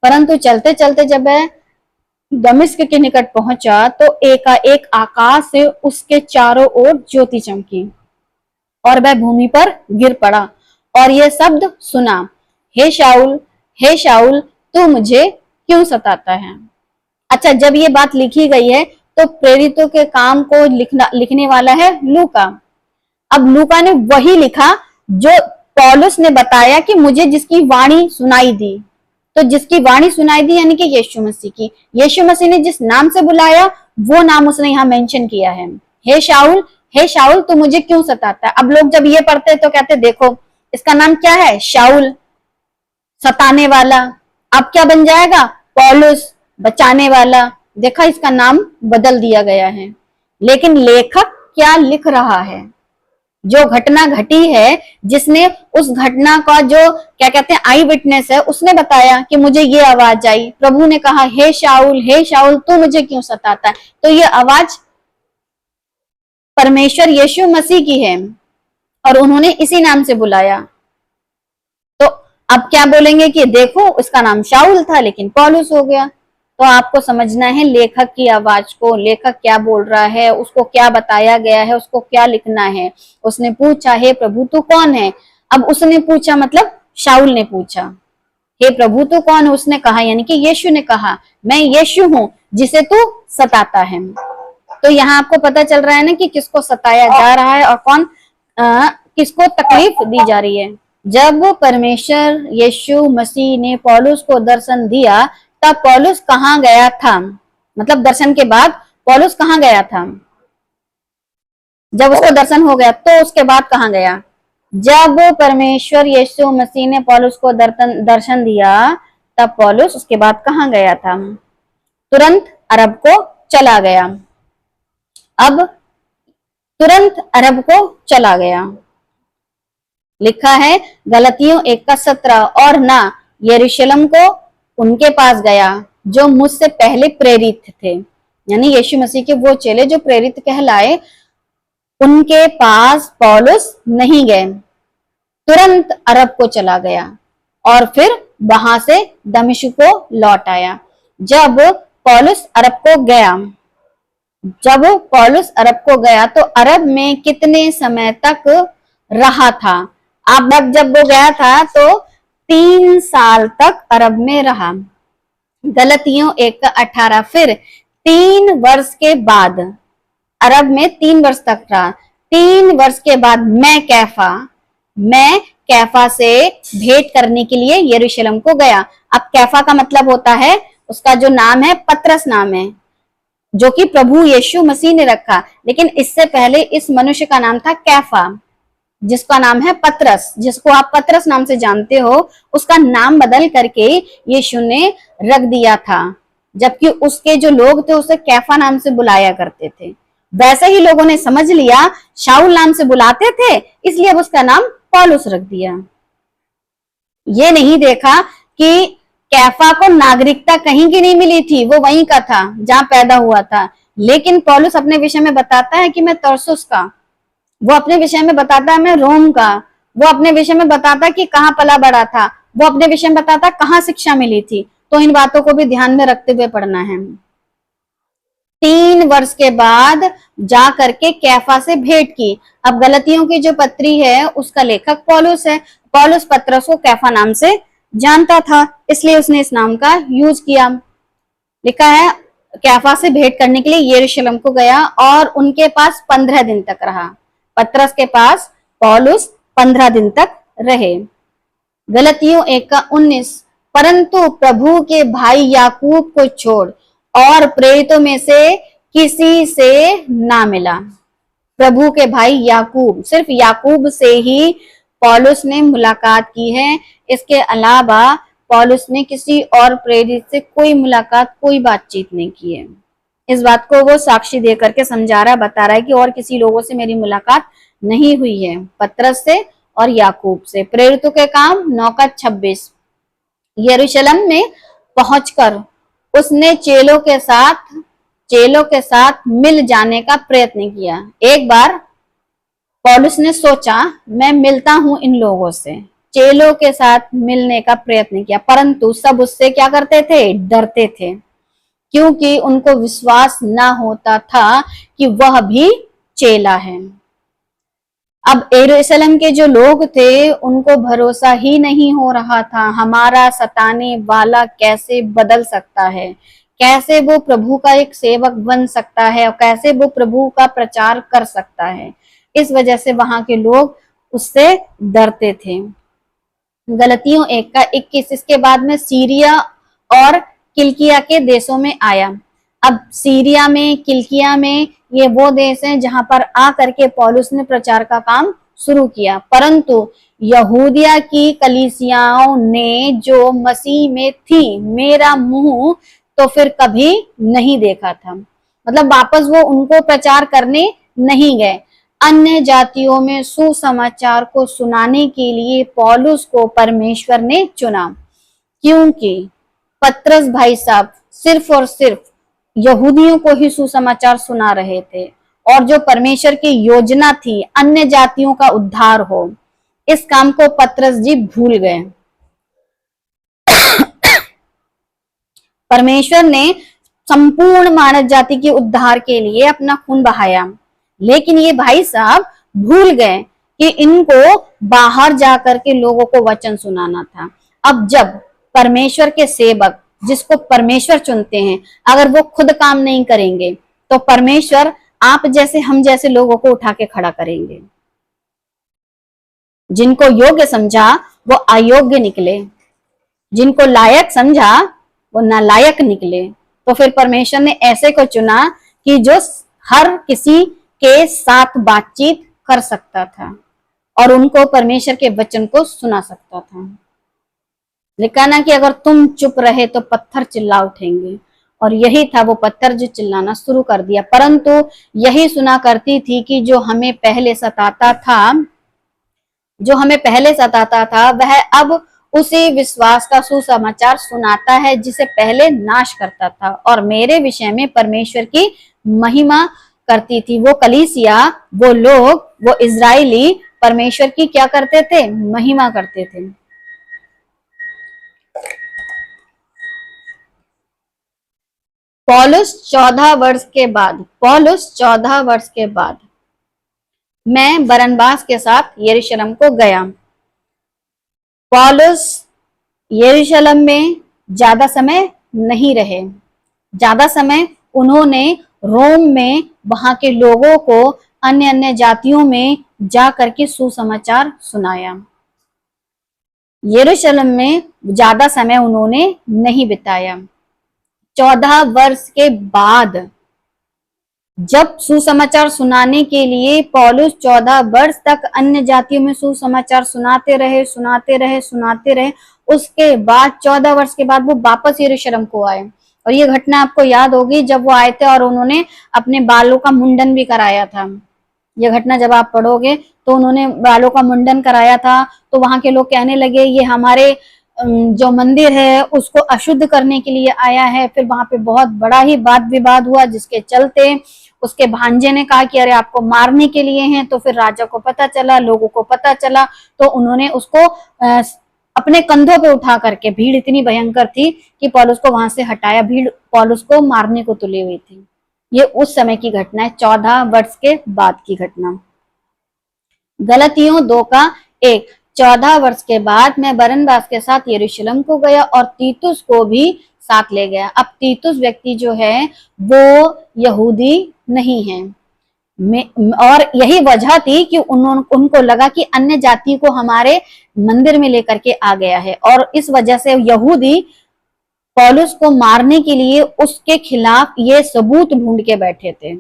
A: परंतु चलते चलते जब वह दमिश्क के निकट पहुंचा तो एकाएक आकाश से उसके चारों ओर ज्योति चमकी और वह भूमि पर गिर पड़ा और यह शब्द सुना, हे शाऊल, हे शाऊल, तू मुझे क्यों सताता है। अच्छा, जब ये बात लिखी गई है तो प्रेरितों के काम को लिखने वाला है लूका। अब लूका ने वही लिखा जो पौलुस ने बताया कि मुझे जिसकी वाणी सुनाई दी। तो जिसकी वाणी सुनाई दी यानी कि यीशु मसीह की, यीशु मसीह ने जिस नाम से बुलाया वो नाम उसने यहाँ मेंशन किया है, हे शाऊल, हे शाऊल, तू मुझे क्यों सताता है। अब लोग जब ये पढ़ते तो कहते देखो इसका नाम क्या है, शाऊल, सताने वाला। अब क्या बन जाएगा, पौलुस, बचाने वाला। देखा, इसका नाम बदल दिया गया है। लेकिन लेखक क्या लिख रहा है, जो घटना घटी है, जिसने उस घटना का जो क्या कहते हैं आई विटनेस है, उसने बताया कि मुझे ये आवाज आई, प्रभु ने कहा हे शाऊल, हे शाऊल, तू मुझे क्यों सताता है। तो ये आवाज परमेश्वर यीशु मसीह की है और उन्होंने इसी नाम से बुलाया। तो अब क्या बोलेंगे कि देखो उसका नाम शाऊल था लेकिन पौलुस हो गया। तो आपको समझना है लेखक की आवाज को, लेखक क्या बोल रहा है, उसको क्या बताया गया है, उसको क्या लिखना है। उसने पूछा हे प्रभु तू कौन है। अब उसने पूछा मतलब शाऊल ने पूछा हे प्रभु तू कौन है। उसने कहा यानी कि यीशु ने कहा मैं यीशु हूं जिसे तू सताता है। तो यहाँ आपको पता चल रहा है ना कि किसको सताया जा रहा है और कौन किसको तकलीफ दी जा रही है। जब परमेश्वर यीशु मसीह ने पौलुस को दर्शन दिया तब पौलुस कहाँ गया था, मतलब दर्शन के बाद पौलुस कहाँ गया था। जब उसको दर्शन हो गया तो उसके बाद कहाँ गया। जब परमेश्वर यीशु मसीह ने पौलुस को दर्शन दिया तब पौलुस उसके बाद कहाँ गया था, तुरंत अरब को चला गया। अब तुरंत अरब को चला गया। लिखा है गलतियों 1:17, और ना यरूशलेम को उनके पास गया जो मुझसे पहले प्रेरित थे, यानी यीशु मसीह के वो चेले जो प्रेरित कहलाए, उनके पास पौलुस नहीं गए, तुरंत अरब को चला गया और फिर वहां से दमिश्क को लौट आया। जब पौलुस अरब को गया तो अरब में कितने समय तक रहा था? अब जब वो गया था तो 3 साल तक अरब में रहा। गलतियों 1:18, फिर 3 वर्ष के बाद, अरब में 3 वर्ष तक रहा। 3 वर्ष के बाद मैं कैफा से भेंट करने के लिए यरूशलेम को गया। अब कैफा का मतलब होता है, उसका जो नाम है पतरस नाम है, जो कि प्रभु यीशु मसीह ने रखा। लेकिन इससे पहले इस मनुष्य का नाम था कैफा, जिसका नाम है पतरस, जिसको आप पतरस नाम से जानते हो, उसका नाम बदल करके यीशु ने रख दिया था, जबकि उसके जो लोग थे उसे कैफा नाम से बुलाया करते थे। वैसे ही लोगों ने समझ लिया, शाऊल नाम से बुलाते थे, इसलिए अब उसका नाम पौलुस रख दिया। ये नहीं देखा कि कैफा को नागरिकता कहीं की नहीं मिली थी, वो वहीं का था जहां पैदा हुआ था। लेकिन पौलुस अपने विषय में बताता है कि मैं तरसुस का, वो अपने विषय में बताता है मैं रोम का, वो अपने विषय में बताता कि कहाँ पला बड़ा था, वो अपने विषय में बताता कहाँ शिक्षा मिली थी। तो इन बातों को भी ध्यान में रखते हुए पढ़ना है। 3 वर्ष के बाद जा करके कैफा से भेंट की। अब गलतियों की जो पत्री है उसका लेखक पौलुस है। पौलुस पतरस को कैफा नाम से जानता था, इसलिए उसने इस नाम का यूज किया। लिखा है कैफा से भेंट करने के लिए यरूशलेम को गया और उनके पास 15 दिन तक रहा। पतरस के पास पौलुस 15 दिन तक रहे। गलतियों 1:19, परंतु प्रभु के भाई याकूब को छोड़ और प्रेरितों में से किसी से ना मिला। प्रभु के भाई याकूब, सिर्फ याकूब से ही पौलुस ने मुलाकात की है। इसके अलावा पौलुस ने किसी और प्रेरित से कोई मुलाकात, कोई बातचीत नहीं की है। इस बात को वो साक्षी दे करके समझा रहा है, बता रहा है कि और किसी लोगों से मेरी मुलाकात नहीं हुई है, पतरस से और याकूब से। प्रेरितों के काम 9:26, यरूशलेम में पहुंचकर उसने चेलों के साथ मिल जाने का प्रयत्न किया। एक बार पौलुस ने सोचा मैं मिलता हूं इन लोगों से, चेलों के साथ मिलने का प्रयत्न किया, परंतु सब उससे क्या करते थे? डरते थे, क्योंकि उनको विश्वास ना होता था कि वह भी चेला है। अब यरूशलेम के जो लोग थे उनको भरोसा ही नहीं हो रहा था, हमारा सताने वाला कैसे बदल सकता है, कैसे वो प्रभु का एक सेवक बन सकता है और कैसे वो प्रभु का प्रचार कर सकता है। इस वजह से वहां के लोग उससे डरते थे। गलतियों 1:21, इसके बाद में सीरिया और किलिकिया के देशों में आया। अब सीरिया में, किलिकिया में, ये वो देश हैं जहां पर आकर के पौलुस ने प्रचार का काम शुरू किया, परंतु यहूदिया की कलीसियाओं ने जो मसीह में थी, मेरा मुंह तो फिर कभी नहीं देखा था। मतलब वापस वो उनको प्रचार करने नहीं गए। अन्य जातियों में सुसमाचार को सुनाने के लिए पौलुस को परमेश्वर ने चुना, क्योंकि पतरस भाई साहब सिर्फ और सिर्फ यहूदियों को ही सुसमाचार सुना रहे थे, और जो परमेश्वर की योजना थी अन्य जातियों का उद्धार हो, इस काम को पतरस जी भूल गए। परमेश्वर ने संपूर्ण मानव जाति के उद्धार के लिए अपना खून बहाया, लेकिन ये भाई साहब भूल गए कि इनको बाहर जाकर के लोगों को वचन सुनाना था। अब जब परमेश्वर के सेवक, जिसको परमेश्वर चुनते हैं, अगर वो खुद काम नहीं करेंगे तो परमेश्वर आप जैसे, हम जैसे लोगों को उठा के खड़ा करेंगे। जिनको योग्य समझा वो अयोग्य निकले, जिनको लायक समझा वो नालायक निकले। तो फिर परमेश्वर ने ऐसे को चुना कि जो हर किसी के साथ बातचीत कर सकता था और उनको परमेश्वर के वचन को सुना सकता था। लिखा ना कि अगर तुम चुप रहे तो पत्थर चिल्ला उठेंगे, और यही था वो पत्थर जो चिल्लाना शुरू कर दिया। परंतु यही सुना करती थी कि जो हमें पहले सताता था वह अब उसी विश्वास का सुसमाचार सुनाता है जिसे पहले नाश करता था, और मेरे विषय में परमेश्वर की महिमा करती थी। वो कलीसिया, वो लोग, वो इजराइली परमेश्वर की क्या करते थे? महिमा करते थे। पौलुस 14 वर्ष के बाद मैं बरनबास के साथ यरूशलेम को गया। पौलुस यरूशलेम में ज्यादा समय नहीं रहे। ज्यादा समय उन्होंने रोम में वहां के लोगों को, अन्य अन्य जातियों में जा करके सुसमाचार सुनाया। यरूशलेम में ज्यादा समय उन्होंने नहीं बिताया। 14 वर्ष के बाद जब सुसमाचार सुनाने के लिए पौलुस 14 वर्ष तक अन्य जातियों में सुसमाचार सुनाते रहे, उसके बाद 14 वर्ष के बाद वो वापस यरूशलेम को आए। और ये घटना आपको याद होगी जब वो आए थे और उन्होंने अपने बालों का मुंडन भी कराया था। ये घटना जब आप पढ़ोगे तो उन्होंने बालों का मुंडन कराया था, तो वहां के लोग कहने लगे ये हमारे जो मंदिर है उसको अशुद्ध करने के लिए आया है। फिर वहां पे बहुत बड़ा ही वाद विवाद हुआ, जिसके चलते उसके भांजे ने कहा कि अरे आपको मारने के लिए हैं। तो फिर राजा को पता चला, लोगों को पता चला, तो उन्होंने उसको अपने कंधों पे उठा करके, भीड़ इतनी भयंकर थी कि पौलुस को वहां से हटाया। भीड़ पौलुस को मारने को तुली हुई थी। ये उस समय की घटना है, 14 वर्ष के बाद की घटना। गलतियों 2:1। 14 वर्ष के बाद मैं बरनबास के साथ यरूशलेम को गया और तीतुस को भी साथ ले गया। अब तीतुस व्यक्ति जो है वो यहूदी नहीं है, और यही वजह थी कि उनको लगा कि अन्य जाति को हमारे मंदिर में लेकर के आ गया है, और इस वजह से यहूदी पौलुस को मारने के लिए उसके खिलाफ ये सबूत ढूंढ के बैठे थे।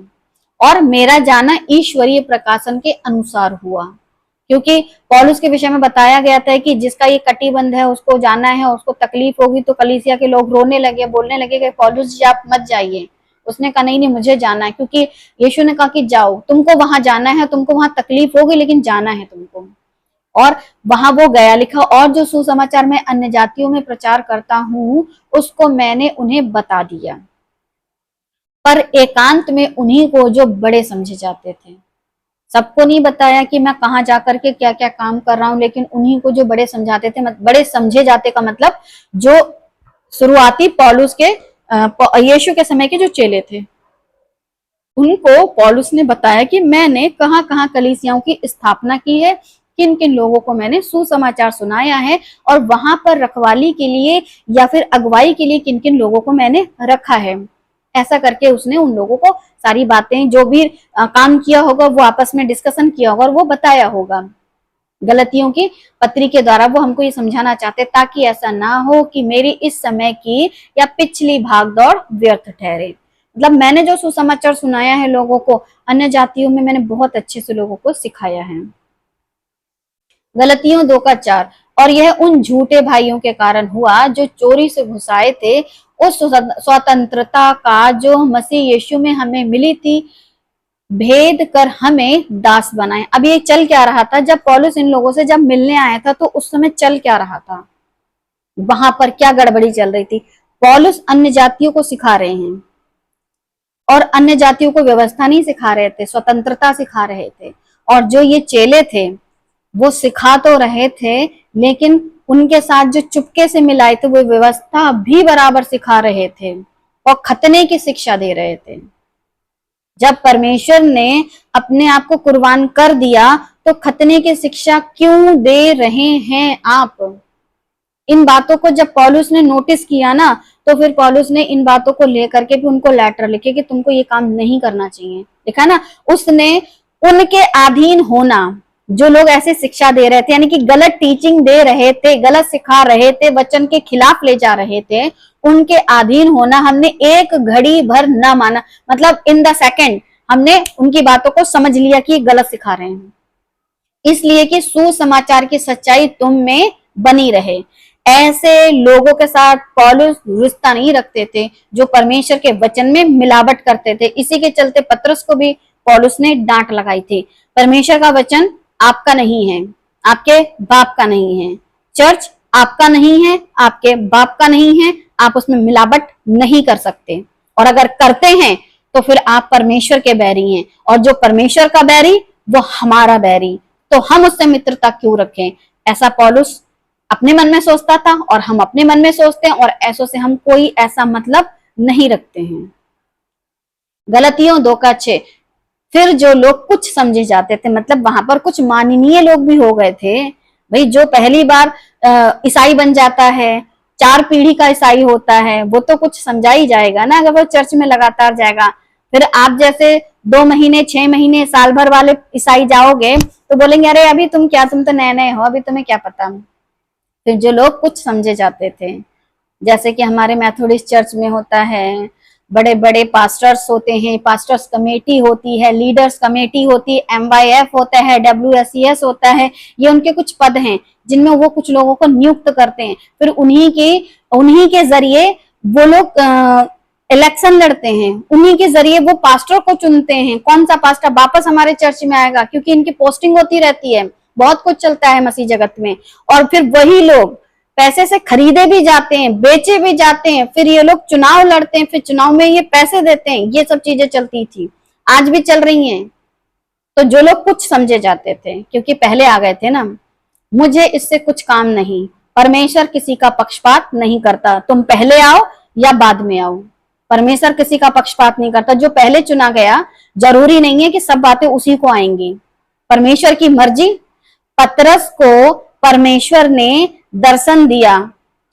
A: और मेरा जाना ईश्वरीय प्रकाशन के अनुसार हुआ, क्योंकि पौलुस के विषय में बताया गया था कि जिसका ये कटिबंध है उसको जाना है, उसको तकलीफ होगी। तो कलीसिया के लोग रोने लगे, बोलने लगे कि पौलुस जी आप मत जाइए। उसने कहा नहीं मुझे जाना है, क्योंकि यीशु ने कहा कि जाओ, तुमको वहां जाना है, तुमको वहां तकलीफ होगी लेकिन जाना है तुमको। और वहां वो गया। लिखा, और जो सुसमाचार मैं अन्य जातियों में प्रचार करता हूं उसको मैंने उन्हें बता दिया, पर एकांत में उन्हीं को जो बड़े समझे जाते थे। सबको नहीं बताया कि मैं कहाँ जाकर के क्या क्या काम कर रहा हूं, लेकिन उन्हीं को जो बड़े समझाते थे। बड़े समझे जाते का मतलब जो शुरुआती पौलुस के यीशु के समय के जो चेले थे, उनको पौलुस ने बताया कि मैंने कहाँ कहाँ कलीसियाओं की स्थापना की है, किन किन लोगों को मैंने सुसमाचार सुनाया है, और वहां पर रखवाली के लिए या फिर अगुवाई के लिए किन किन लोगों को मैंने रखा है। ऐसा करके उसने उन लोगों को सारी बातें, जो भी काम किया होगा वो आपस में डिस्कशन किया होगा और वो बताया होगा। गलतियों की पत्री के द्वारा वो हमको ये समझाना चाहते, ताकि ऐसा ना हो कि मेरी इस समय की या पिछली भागदौड़ व्यर्थ ठहरे। मतलब मैंने जो सुसमाचार सुनाया है लोगों को, अन्य जातियों में मैंने बहुत अच्छे से लोगों को सिखाया है। गलतियों 2:4। और यह उन झूठे भाइयों के कारण हुआ जो चोरी से घुसाए थे उस स्वतंत्रता का जो मसीह यीशु में हमें मिली थी, भेद कर हमें दास बनाए। अब ये चल क्या रहा था? जब पौलुस इन लोगों से जब मिलने आया था तो उस समय चल क्या रहा था, वहां पर क्या गड़बड़ी चल रही थी? पौलुस अन्य जातियों को सिखा रहे हैं, और अन्य जातियों को व्यवस्था नहीं सिखा रहे थे, स्वतंत्रता सिखा रहे थे। और जो ये चेले थे वो सिखा तो रहे थे, लेकिन उनके साथ जो चुपके से मिलाए थे वो व्यवस्था भी बराबर सिखा रहे थे और खतने की शिक्षा दे रहे थे। जब परमेश्वर ने अपने आप को कुर्बान कर दिया तो खतने की शिक्षा क्यों दे रहे हैं आप? इन बातों को जब पौलुस ने नोटिस किया ना, तो फिर पौलुस ने इन बातों को लेकर के भी उनको लेटर लिखे कि तुमको ये काम नहीं करना चाहिए। लिखा ना, उसने उनके अधीन होना, जो लोग ऐसे शिक्षा दे रहे थे, यानी कि गलत टीचिंग दे रहे थे, गलत सिखा रहे थे, वचन के खिलाफ ले जा रहे थे, उनके अधीन होना हमने एक घड़ी भर न माना। मतलब इन द सेकेंड हमने उनकी बातों को समझ लिया कि गलत सिखा रहे हैं, इसलिए कि सुसमाचार की सच्चाई तुम में बनी रहे। ऐसे लोगों के साथ पौलुस रिश्ता नहीं रखते थे जो परमेश्वर के वचन में मिलावट करते थे। इसी के चलते पतरस को भी पौलुस ने डांट लगाई थी। परमेश्वर का वचन आपका नहीं है, आपके बाप का नहीं है, चर्च आपका नहीं है, आपके बाप का नहीं है, आप उसमें मिलावट नहीं कर सकते। और अगर करते हैं तो फिर आप परमेश्वर के बैरी हैं, और जो परमेश्वर का बैरी वो हमारा बैरी, तो हम उससे मित्रता क्यों रखें। ऐसा पौलुस अपने मन में सोचता था और हम अपने मन में सोचते हैं, और ऐसों से हम कोई ऐसा मतलब नहीं रखते हैं। गलतियों 2:6। फिर जो लोग कुछ समझे जाते थे, मतलब वहां पर कुछ माननीय लोग भी हो गए थे भाई। जो पहली बार ईसाई बन जाता है, 4 पीढ़ी का ईसाई होता है, वो तो कुछ समझा ही जाएगा ना, अगर वो चर्च में लगातार जाएगा। फिर आप जैसे 2 महीने, 6 महीने, साल भर वाले ईसाई जाओगे तो बोलेंगे अरे अभी तुम क्या, तुम तो नए नए हो, अभी तुम्हें क्या पता। फिर जो लोग कुछ समझे जाते थे, जैसे कि हमारे मैथोडिस्ट चर्च में होता है, बड़े बड़े पास्टर्स होते हैं, पास्टर्स कमेटी होती है, लीडर्स कमेटी होती है, MYF होता है, WSES होता है। ये उनके कुछ पद हैं जिनमें वो कुछ लोगों को नियुक्त करते हैं। फिर उन्हीं के जरिए वो लोग इलेक्शन लड़ते हैं, उन्हीं के जरिए वो पास्टर को चुनते हैं, कौन सा पास्टर वापस हमारे चर्च में आएगा, क्योंकि इनकी पोस्टिंग होती रहती है। बहुत कुछ चलता है मसीह जगत में। और फिर वही लोग पैसे से खरीदे भी जाते हैं, बेचे भी जाते हैं, फिर ये लोग चुनाव लड़ते हैं, फिर चुनाव में ये पैसे देते हैं। ये सब चीजें चलती थी, आज भी चल रही हैं। तो जो लोग कुछ समझे जाते थे, क्योंकि पहले आ गए थे ना, मुझे इससे कुछ काम नहीं, परमेश्वर किसी का पक्षपात नहीं करता, तुम पहले आओ या बाद में आओ, परमेश्वर किसी का पक्षपात नहीं करता। जो पहले चुना गया, जरूरी नहीं है कि सब बातें उसी को आएंगी, परमेश्वर की मर्जी। पतरस को परमेश्वर ने दर्शन दिया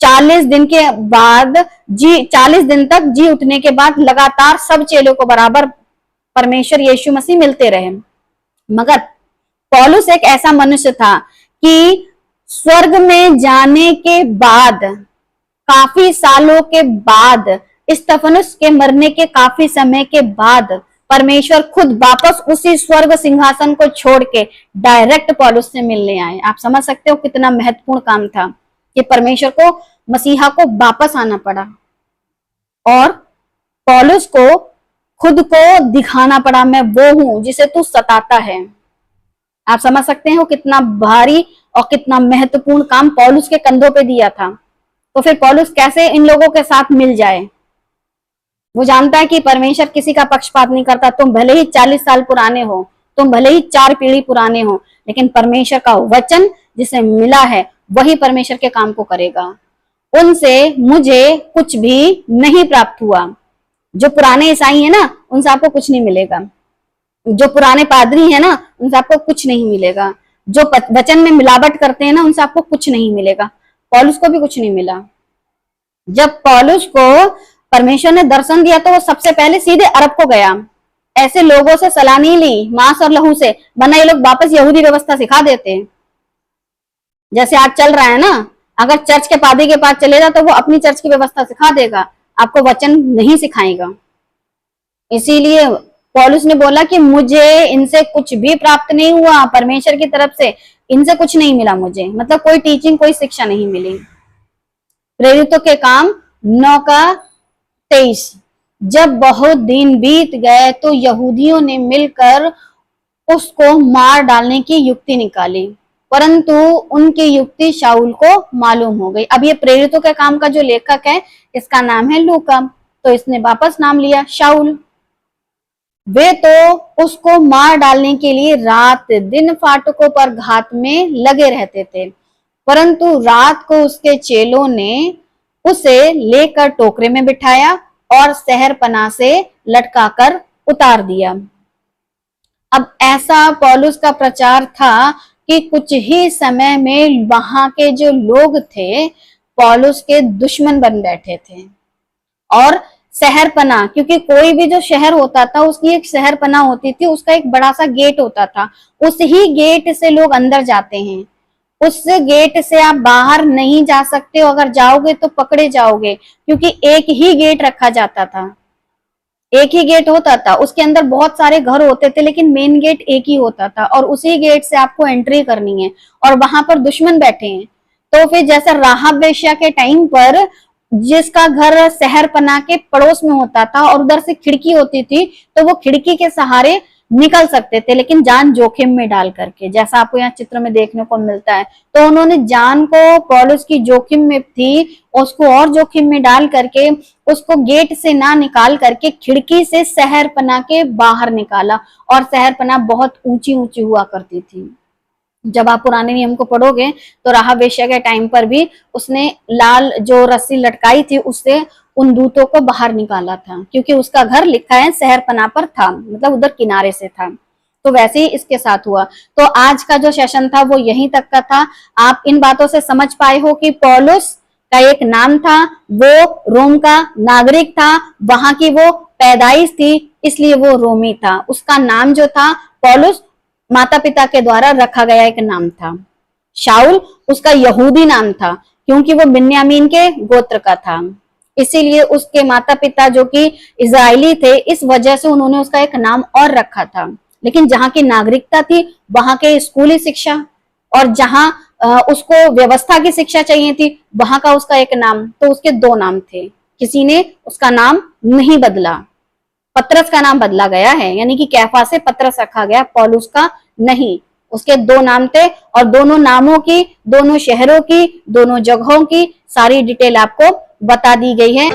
A: 40 दिन के बाद, 40 दिन तक जी उठने के बाद लगातार सब चेलों को बराबर परमेश्वर यीशु मसीह मिलते रहे। मगर पौलुस एक ऐसा मनुष्य था कि स्वर्ग में जाने के बाद, काफी सालों के बाद, स्तिफनुस के मरने के काफी समय के बाद, परमेश्वर खुद वापस उसी स्वर्ग सिंहासन को छोड़ के डायरेक्ट पौलुस से मिलने आए। आप समझ सकते हो कितना महत्वपूर्ण काम था कि परमेश्वर को, मसीहा को वापस आना पड़ा, और पौलुस को खुद को दिखाना पड़ा, मैं वो हूं जिसे तू सताता है। आप समझ सकते हो कितना भारी और कितना महत्वपूर्ण काम पौलुस के कंधों पे दिया था। तो फिर पौलुस कैसे इन लोगों के साथ मिल जाए। वो जानता है कि परमेश्वर किसी का पक्षपात नहीं करता। तुम भले ही 40 साल पुराने हो, तुम भले ही 4 पीढ़ी पुराने हो, लेकिन परमेश्वर का वचन जिसे मिला है वही परमेश्वर के काम को करेगा। उनसे मुझे कुछ भी नहीं प्राप्त हुआ। जो पुराने ईसाई है ना, उनसे आपको कुछ नहीं मिलेगा। जो पुराने पादरी है ना, उनसे आपको कुछ नहीं मिलेगा। जो वचन में मिलावट करते हैं ना, उनसे आपको कुछ नहीं मिलेगा। पौलुस को भी कुछ नहीं मिला। जब पौलुस को परमेश्वर ने दर्शन दिया तो वो सबसे पहले सीधे अरब को गया। ऐसे लोगों से सलाह नहीं ली मांस और लहू से, वरना ये लोग वापस यहूदी व्यवस्था सिखा देते हैं। जैसे आज चल रहा है ना, अगर चर्च के पादरी के पास चले जाओ तो वो अपनी चर्च की व्यवस्था सिखा देगा, आपको वचन नहीं सिखाएगा। इसीलिए पौलुस ने बोला कि मुझे इनसे कुछ भी प्राप्त नहीं हुआ, परमेश्वर की तरफ से इनसे कुछ नहीं मिला मुझे, मतलब कोई टीचिंग, कोई शिक्षा नहीं मिली। प्रेरितों के काम 9:23। जब बहुत दिन बीत गए तो यहूदियों ने मिलकर उसको मार डालने की युक्ति निकाली, परंतु उनकी युक्ति शाऊल को मालूम हो गई। अब ये प्रेरितों के काम का जो लेखक है, इसका नाम है लूका, तो इसने वापस नाम लिया शाऊल। वे तो उसको मार डालने के लिए रात दिन फाटकों पर घात में लगे रहते थे, परंतु रात को उसके चेलों ने उसे लेकर टोकरे में बिठाया और शहरपनाह से लटकाकर उतार दिया। अब ऐसा पौलुस का प्रचार था कि कुछ ही समय में वहां के जो लोग थे पौलुस के दुश्मन बन बैठे थे। और शहरपनाह, क्योंकि कोई भी जो शहर होता था उसकी एक शहरपनाह होती थी, उसका एक बड़ा सा गेट होता था, उस ही गेट से लोग अंदर जाते हैं। उस गेट से आप बाहर नहीं जा सकते हो, अगर जाओगे तो पकड़े जाओगे, क्योंकि एक ही गेट रखा जाता था, एक ही गेट होता था। उसके अंदर बहुत सारे घर होते थे, लेकिन मेन गेट एक ही होता था, और उसी गेट से आपको एंट्री करनी है, और वहां पर दुश्मन बैठे हैं। तो फिर जैसा राहाब वेश्या के टाइम पर जिसका घर शहरपनाह के पड़ोस में होता था और उधर से खिड़की होती थी, तो वो खिड़की के सहारे निकल सकते थे, लेकिन जान जोखिम में डाल करके, जैसा आपको यहाँ चित्र में देखने को मिलता है। तो उन्होंने जान को पौलुस की जोखिम में थी, उसको और जोखिम में डाल करके उसको गेट से ना निकाल करके खिड़की से शहरपनाह के बाहर निकाला। और शहरपनाह बहुत ऊंची ऊंची हुआ करती थी। जब आप पुराने नियम को पढ़ोगे तो राहाब वेश्या के टाइम पर भी उसने लाल जो रस्सी लटकाई थी उससे उन दूतों को बाहर निकाला था, क्योंकि उसका घर लिखा है शहरपनाह पर था, मतलब उधर किनारे से था। तो वैसे ही इसके साथ हुआ। तो आज का जो सेशन था वो यहीं तक का था। आप इन बातों से समझ पाए हो कि पौलुस का एक नाम था, वो रोम का नागरिक था, वहां की वो पैदाइश थी, इसलिए वो रोमी था। उसका नाम जो था पौलुस माता पिता के द्वारा रखा गया एक नाम था। शाऊल उसका यहूदी नाम था, क्योंकि वो बिन्यामीन के गोत्र का था, इसीलिए उसके माता पिता जो कि इजराइली थे, इस वजह से उन्होंने उसका एक नाम और रखा था। लेकिन जहाँ की नागरिकता थी, वहां के स्कूली शिक्षा, और जहाँ उसको व्यवस्था की शिक्षा चाहिए थी, वहां का उसका एक नाम, तो उसके दो नाम थे। किसी ने उसका नाम नहीं बदला। पतरस का नाम बदला गया है, यानी कि कैफा से पतरस रखा गया, पौलुस का नहीं। उसके दो नाम थे, और दोनों नामों की, दोनों शहरों की, दोनों जगहों की सारी डिटेल आपको बता दी गई है।